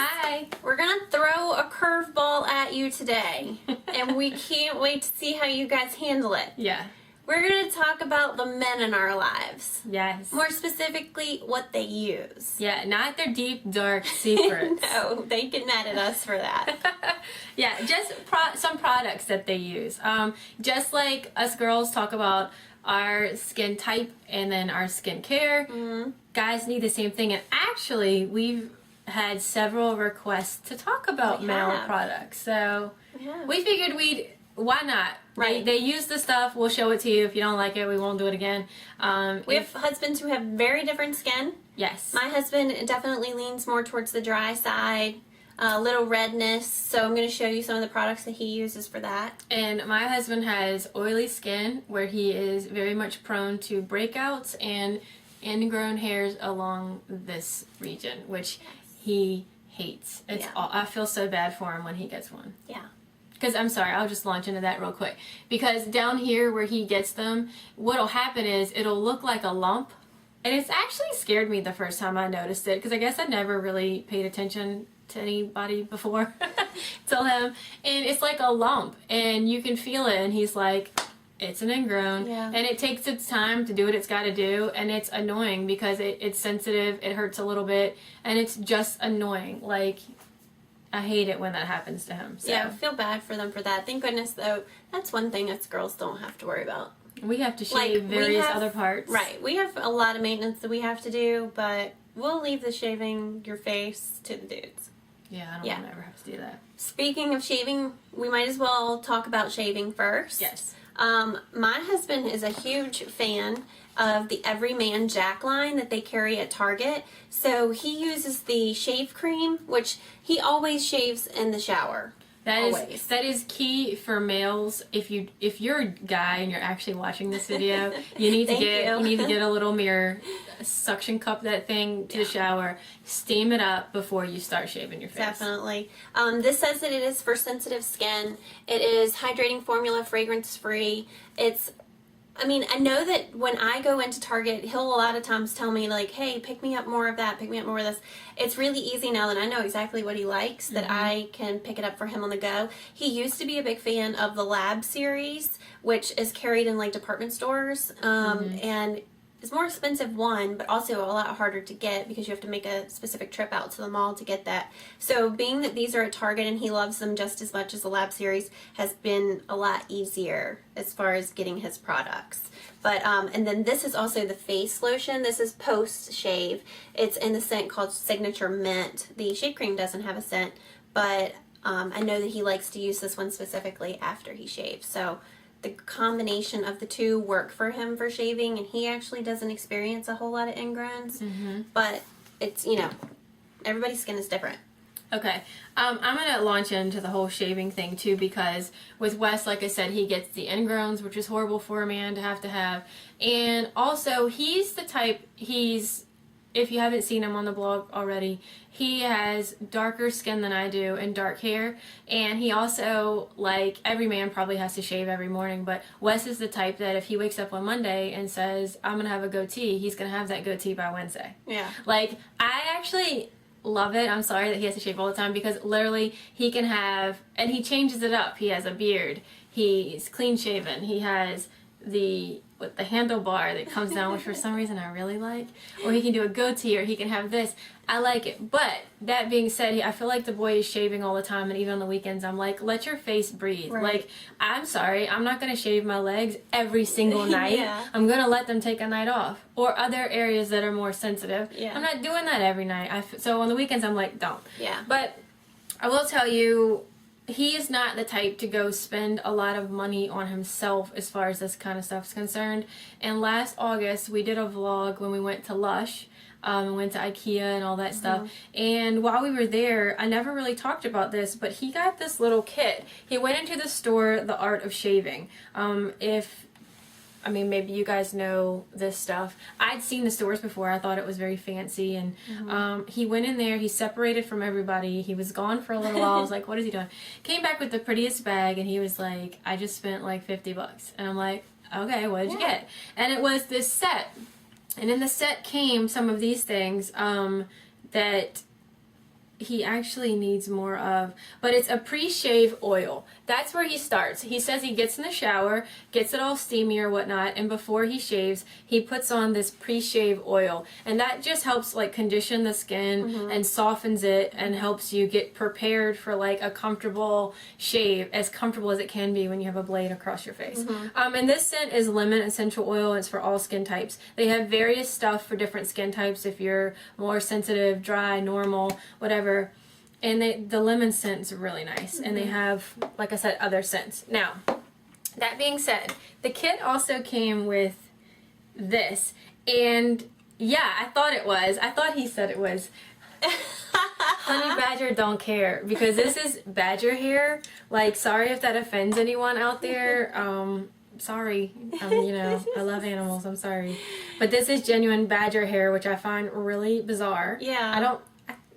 Hi. We're gonna throw a curveball at you today, and we can't wait to see how you guys handle it. Yeah. We're gonna talk about the men in our lives. Yes. More specifically, what they use. Yeah, not their deep, dark secrets. No, they get mad at us for that. Yeah, just some products that they use. Just like us girls talk about our skin type and then our skin care, guys need the same thing. And actually, we've had several requests to talk about male products. So we figured why not? Right. They use the stuff. We'll show it to you. If you don't like it, we won't do it again. We have husbands who have very different skin. Yes. My husband definitely leans more towards the dry side. A little redness, so I'm going to show you some of the products that he uses for that. And my husband has oily skin where he is very much prone to breakouts and ingrown hairs along this region, which he hates. I feel so bad for him when he gets one. Yeah. Because, I'm sorry, I'll just launch into that real quick. Because down here where he gets them, what'll happen is it'll look like a lump. And it's actually scared me the first time I noticed it, because I guess I never really paid attention to anybody before till him, and it's like a lump and you can feel it, and he's like, it's an ingrown. And it takes its time to do what it's got to do, and it's annoying because it's sensitive, it hurts a little bit, and it's just annoying. Like, I hate it when that happens to him. So. Yeah, I feel bad for them for that. Thank goodness, though, that's one thing us girls don't have to worry about. We have to shave various other parts. Right, we have a lot of maintenance that we have to do, but we'll leave the shaving your face to the dudes. Yeah, I don't want to ever have to do that. Speaking of shaving, we might as well talk about shaving first. Yes. My husband is a huge fan of the Everyman Jack line that they carry at Target. So he uses the shave cream, which he always shaves in the shower. That is key for males. If you're a guy and you're actually watching this video, you need to get a little mirror, suction cup that thing to the shower, steam it up before you start shaving your face. Definitely. This says that it is for sensitive skin. It is hydrating formula, fragrance free. I know that when I go into Target, he'll a lot of times tell me, like, hey, pick me up more of that, pick me up more of this. It's really easy now that I know exactly what he likes that I can pick it up for him on the go. He used to be a big fan of the Lab series, which is carried in, like, department stores, and it's more expensive, one, but also a lot harder to get because you have to make a specific trip out to the mall to get that. So being that these are at Target and he loves them just as much as the Lab series, has been a lot easier as far as getting his products. But and then this is also the face lotion. This is post shave. It's in the scent called Signature Mint. The shave cream doesn't have a scent, but I know that he likes to use this one specifically after he shaves. So the combination of the two work for him for shaving, and he actually doesn't experience a whole lot of ingrowns, but it's, everybody's skin is different. Okay, I'm going to launch into the whole shaving thing too, because with Wes, like I said, he gets the ingrowns, which is horrible for a man to have, and also he's the type, if you haven't seen him on the blog already, he has darker skin than I do and dark hair, and he also, like every man probably has to shave every morning, but Wes is the type that if he wakes up on Monday and says, I'm going to have a goatee, he's going to have that goatee by Wednesday. Yeah. Like, I actually love it. I'm sorry that he has to shave all the time, because literally he can have, and he changes it up. He has a beard, he's clean shaven, he has the handlebar that comes down, which for some reason I really like, or he can do a goatee, or he can have this. I like it. But that being said, I feel like the boy is shaving all the time, and even on the weekends I'm like, let your face breathe. Right. Like, I'm sorry, I'm not going to shave my legs every single night. I'm going to let them take a night off, or other areas that are more sensitive. I'm not doing that every night. So on the weekends I'm like, don't. But I will tell you, he is not the type to go spend a lot of money on himself as far as this kind of stuff is concerned. And last August, we did a vlog when we went to Lush. We went to IKEA and all that stuff. And while we were there, I never really talked about this, but he got this little kit. He went into the store, The Art of Shaving. Maybe you guys know this stuff. I'd seen the stores before. I thought it was very fancy. And he went in there. He separated from everybody. He was gone for a little while. I was like, what is he doing? Came back with the prettiest bag, and he was like, I just spent like $50. And I'm like, okay, what did you get? And it was this set. And in the set came some of these things that he actually needs more of, but it's a pre-shave oil. That's where he starts. He says he gets in the shower, gets it all steamy or whatnot, and before he shaves, he puts on this pre-shave oil, and that just helps like condition the skin and softens it and helps you get prepared for like a comfortable shave, as comfortable as it can be when you have a blade across your face. And this scent is lemon essential oil. It's for all skin types. They have various stuff for different skin types. If you're more sensitive, dry, normal, whatever. And the lemon scent is really nice. And they have, like I said, other scents. Now, that being said, the kit also came with this. And yeah, I thought he said it was Honey Badger don't care, because this is badger hair. Like, sorry if that offends anyone out there. Sorry. You know, I love animals. I'm sorry. But this is genuine badger hair, which I find really bizarre. Yeah.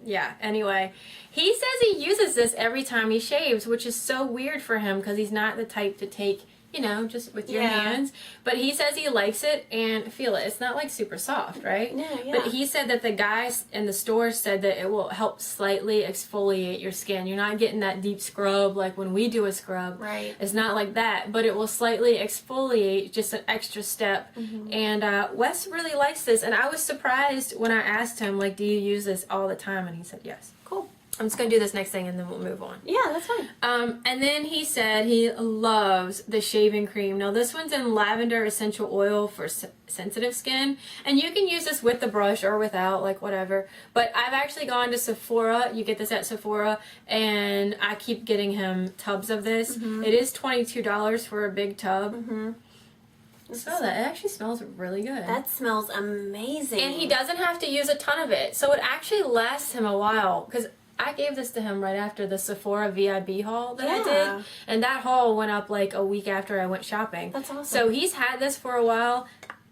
Yeah, anyway. He says he uses this every time he shaves, which is so weird for him because he's not the type to take, you know, just with your hands. But he says he likes it, and feel it. It's not like super soft, right? No, yeah. But he said that the guys in the store said that it will help slightly exfoliate your skin. You're not getting that deep scrub like when we do a scrub. Right. It's not like that, but it will slightly exfoliate, just an extra step. And Wes really likes this, and I was surprised when I asked him, like, do you use this all the time? And he said yes. Cool. I'm just going to do this next thing and then we'll move on. Yeah, that's fine. And then he said he loves the shaving cream. Now this one's in lavender essential oil for sensitive skin. And you can use this with the brush or without, like whatever. But I've actually gone to Sephora. You get this at Sephora. And I keep getting him tubs of this. It is $22 for a big tub. Smell that. It actually smells really good. That smells amazing. And he doesn't have to use a ton of it. So it actually lasts him a while. Because I gave this to him right after the Sephora VIB haul that I did. And that haul went up like a week after I went shopping. That's awesome. So he's had this for a while.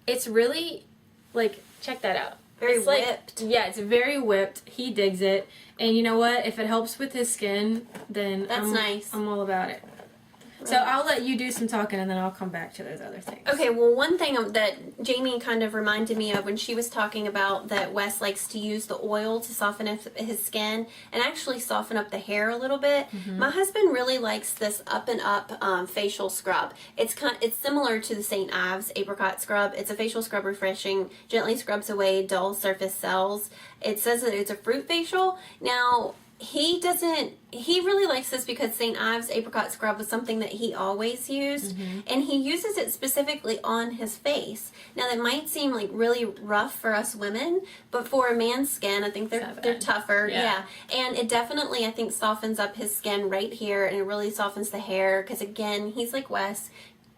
It's really, like, check that out. Very it's like, whipped. Yeah, it's very whipped. He digs it. And you know what? If it helps with his skin, then That's nice. I'm all about it. So I'll let you do some talking and then I'll come back to those other things. Okay, well, one thing that Jayme kind of reminded me of when she was talking about that Wes likes to use the oil to soften his skin and actually soften up the hair a little bit. My husband really likes this Up and Up facial scrub. It's similar to the St. Ives apricot scrub. It's a facial scrub refreshing, gently scrubs away dull surface cells. It says that it's a fruit facial. Now, he really likes this because St. Ives apricot scrub was something that he always used, and he uses it specifically on his face. Now that might seem like really rough for us women, but for a man's skin, I think they're tougher. Yeah. And it definitely, I think, softens up his skin right here, and it really softens the hair because, again, he's like Wes.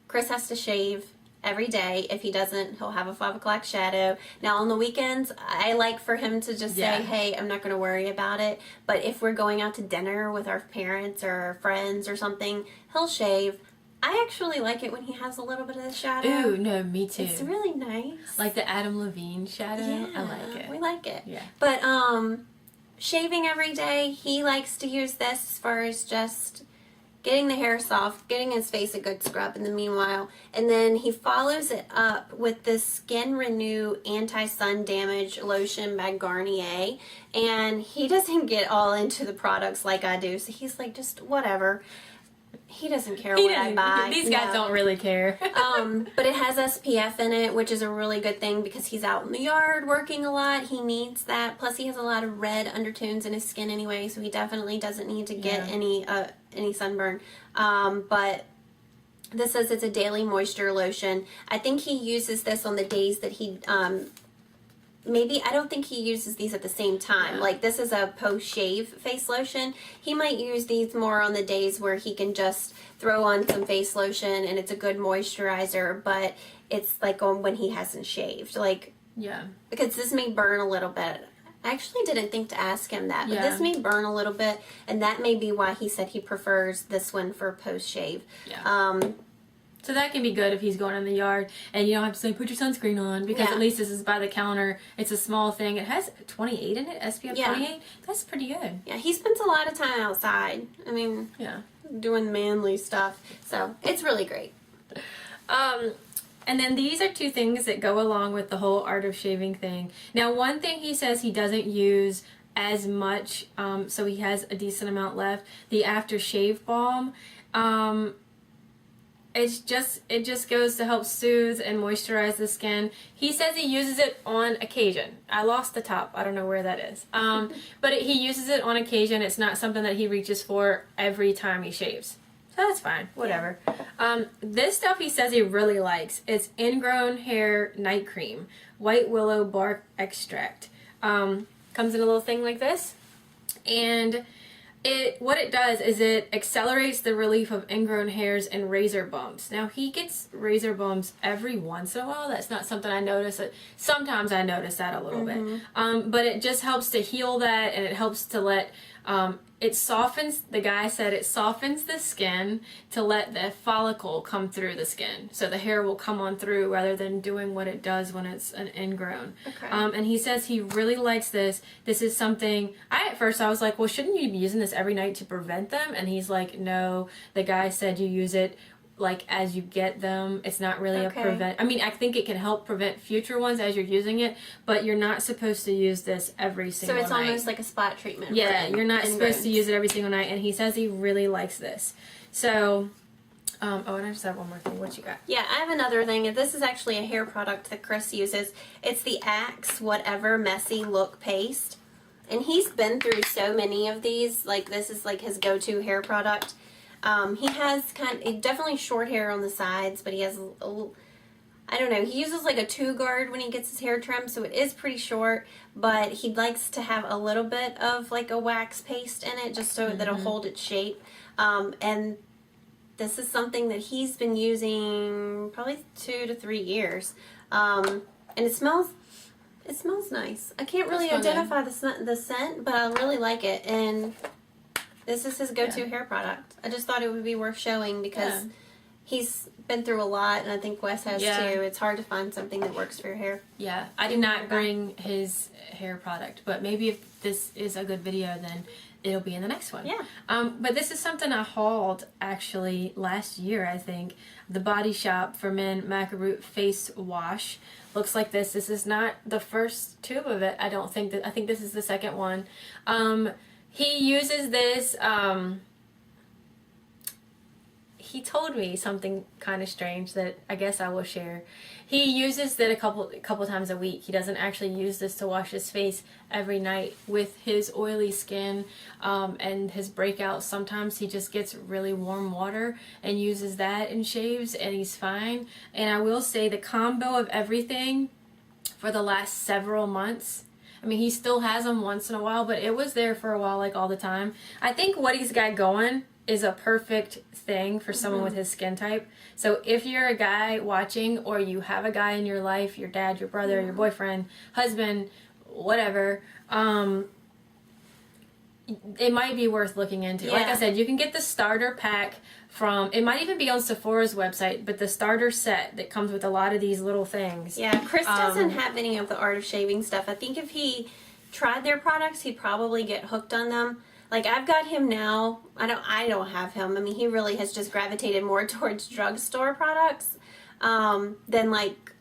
Chris has to shave every day. If he doesn't, he'll have a 5 o'clock shadow. Now on the weekends, I like for him to just say, hey, I'm not going to worry about it. But if we're going out to dinner with our parents or our friends or something, he'll shave. I actually like it when he has a little bit of the shadow. Ooh, no, me too. It's really nice. Like the Adam Levine shadow. Yeah, I like it. We like it. Yeah. But shaving every day, he likes to use this as far as just getting the hair soft, getting his face a good scrub in the meanwhile, and then he follows it up with this Skin Renew Anti-Sun Damage Lotion by Garnier, and he doesn't get all into the products like I do, so he's like, just whatever. He doesn't care what I buy. These guys don't really care. But it has SPF in it, which is a really good thing because he's out in the yard working a lot. He needs that. Plus, he has a lot of red undertones in his skin anyway, so he definitely doesn't need to get any sunburn. But this says it's a daily moisture lotion. I think he uses this on the days that he I don't think he uses these at the same time. Like, this is a post-shave face lotion. He might use these more on the days where he can just throw on some face lotion and it's a good moisturizer, but it's like on when he hasn't shaved. Like, because this may burn a little bit. I actually didn't think to ask him that, but this may burn a little bit, and that may be why he said he prefers this one for post-shave. So that can be good if he's going in the yard and you don't have to say, put your sunscreen on, because at least this is by the counter. It's a small thing. It has 28 in it, SPF 28. That's pretty good. Yeah, he spends a lot of time outside. I mean, doing manly stuff. So it's really great. And then these are two things that go along with the whole art of shaving thing. Now, one thing he says he doesn't use as much, so he has a decent amount left. The Aftershave Balm, it just goes to help soothe and moisturize the skin. He says he uses it on occasion. I lost the top. I don't know where that is. But he uses it on occasion. It's not something that he reaches for every time he shaves. So that's fine. Whatever. Yeah. This stuff he says he really likes. It's Ingrown Hair Night Cream. White Willow Bark Extract. Comes in a little thing like this. And what it does is it accelerates the relief of ingrown hairs and razor bumps. Now, he gets razor bumps every once in a while. That's not something I notice. Sometimes I notice that a little bit. But it just helps to heal that, and it helps to let... it softens, the guy said it softens the skin to let the follicle come through the skin. So the hair will come on through rather than doing what it does when it's an ingrown. Okay. And he says he really likes this. This is something, at first I was like, well, shouldn't you be using this every night to prevent them? And he's like, no, the guy said you use it like as you get them. It's not really a prevent. I mean, I think it can help prevent future ones as you're using it, but you're not supposed to use this every single night. So it's almost like a spot treatment. Yeah, you're not supposed to use it every single night, and he says he really likes this. So, and I just have one more thing. What you got? Yeah, I have another thing. This is actually a hair product that Chris uses. It's the Axe Whatever Messy Look Paste. And he's been through so many of these. Like, this is like his go-to hair product. He has definitely short hair on the sides, but he has I don't know, he uses like a 2-guard when he gets his hair trimmed, so it is pretty short, but he likes to have a little bit of like a wax paste in it just so that it'll hold its shape. And this is something that he's been using probably 2 to 3 years. And it smells nice. I can't really identify the scent, but I really like it. And this is his go-to hair product. I just thought it would be worth showing because he's been through a lot, and I think Wes has too. It's hard to find something that works for your hair. Yeah, I did not bring his hair product, but maybe if this is a good video, then it'll be in the next one. Yeah. But this is something I hauled actually last year, I think. The Body Shop for Men Maca Root Face Wash. Looks like this. This is not the first tube of it. I think this is the second one. He uses this, he told me something kind of strange that I guess I will share. He uses it a couple times a week. He doesn't actually use this to wash his face every night. With his oily skin and his breakouts, sometimes he just gets really warm water and uses that and shaves, and he's fine. And I will say the combo of everything for the last several months, I mean, he still has them once in a while, but it was there for a while, like all the time. I think what he's got going is a perfect thing for someone with his skin type. So if you're a guy watching, or you have a guy in your life, your dad, your brother, your boyfriend, husband, whatever, it might be worth looking into. Like I said, you can get the starter pack from, it might even be on Sephora's website, but the starter set that comes with a lot of these little things. Yeah, Chris doesn't have any of the Art of Shaving stuff. I think if he tried their products, he'd probably get hooked on them. Like, I've got him now. I don't have him. I mean, he really has just gravitated more towards drugstore products than like.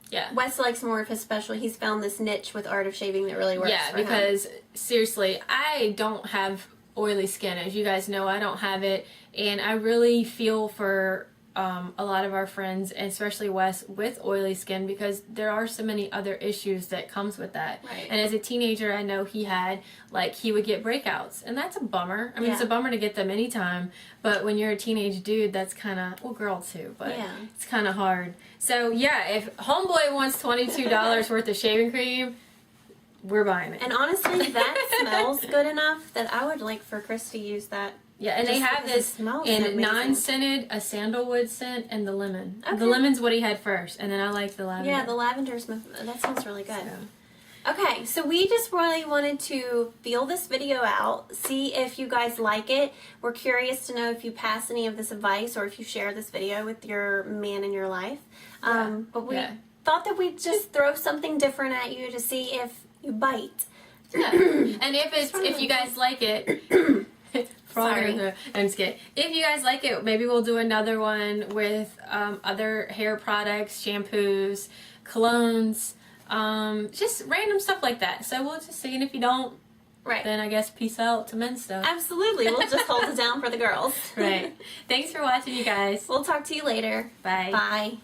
Yeah. Wes likes more of his special. He's found this niche with Art of Shaving that really works for him. Yeah, because seriously, I don't have oily skin. As you guys know, I don't have it. And I really feel for a lot of our friends, and especially Wes, with oily skin, because there are so many other issues that comes with that. Right. And as a teenager, I know he would get breakouts, and that's a bummer. I mean, it's a bummer to get them anytime, but when you're a teenage dude, that's kind of, well, girl too, but it's kind of hard. So yeah, if Homeboy wants $22 worth of shaving cream, we're buying it. And honestly, that smells good enough that I would like for Chris to use that. Yeah, and they have this in non-scented, a sandalwood scent, and the lemon. Okay. The lemon's what he had first, and then I like the lavender. Yeah, the lavender that smells really good. So. Okay, so we just really wanted to feel this video out, see if you guys like it. We're curious to know if you pass any of this advice or if you share this video with your man in your life. But we thought that we'd just throw something different at you to see if you bite. Yeah. And if you guys like it... Sorry. I'm just kidding. If you guys like it, maybe we'll do another one with other hair products, shampoos, colognes, just random stuff like that. So we'll just see, and if you don't, Right. then I guess peace out to men's stuff. Absolutely. We'll just hold it down for the girls. Right. Thanks for watching, you guys. We'll talk to you later. Bye. Bye.